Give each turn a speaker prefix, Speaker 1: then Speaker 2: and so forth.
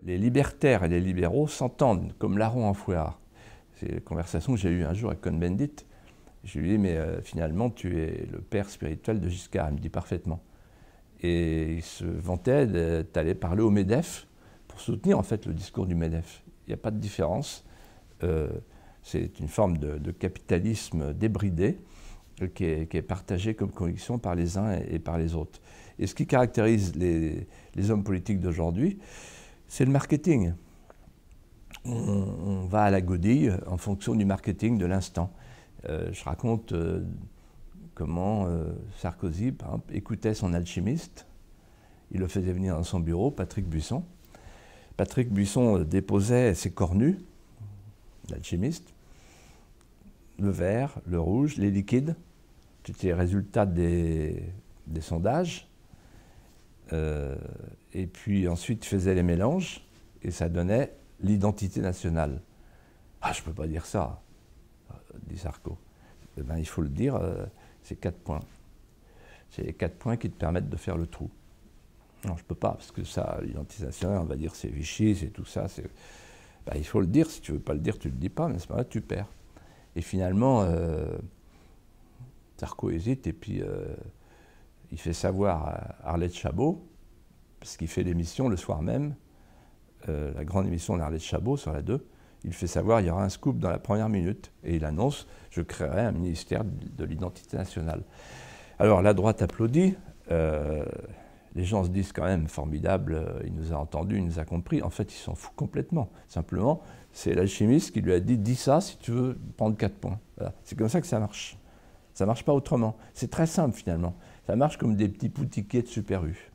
Speaker 1: Les libertaires et les libéraux s'entendent comme larron en fouettard. C'est la conversation que j'ai eue un jour avec Cohn-Bendit. Je lui ai dit, mais finalement, tu es le père spirituel de Giscard. Il me dit parfaitement. Et il se vantait d'aller parler au MEDEF pour soutenir en fait le discours du MEDEF. Il n'y a pas de différence. C'est une forme de capitalisme débridé qui est partagé comme conviction par les uns et par les autres. Et ce qui caractérise les hommes politiques d'aujourd'hui, c'est le marketing. On va à la godille en fonction du marketing de l'instant. Je raconte comment Sarkozy, par exemple, écoutait son alchimiste. Il le faisait venir dans son bureau, Patrick Buisson. Patrick Buisson déposait ses cornus, l'alchimiste, le vert, le rouge, les liquides. C'était les résultats des sondages. Et puis ensuite, il faisait les mélanges et ça donnait l'identité nationale. « Ah, je ne peux pas dire ça », dit Sarko. Eh bien, il faut le dire, c'est 4 points. C'est les 4 points qui te permettent de faire le trou. Non, je ne peux pas, parce que ça, l'identité nationale, on va dire c'est Vichy, c'est tout ça. Ben, il faut le dire, si tu ne veux pas le dire, tu ne le dis pas, mais à ce moment-là, tu perds. Et finalement, Sarko hésite, et puis il fait savoir à Arlette Chabot, parce qu'il fait l'émission le soir même, la grande émission d'Arlette Chabot sur la 2, il fait savoir qu'il y aura un scoop dans la première minute, et il annonce « je créerai un ministère de l'identité nationale ». Alors la droite applaudit, les gens se disent quand même formidable, il nous a entendus, il nous a compris. En fait, il s'en fout complètement. Simplement, c'est l'alchimiste qui lui a dit « dis ça si tu veux prendre 4 points ». Voilà. C'est comme ça que ça marche. Ça ne marche pas autrement. C'est très simple finalement. Ça marche comme des petits boutiquiers de Super U.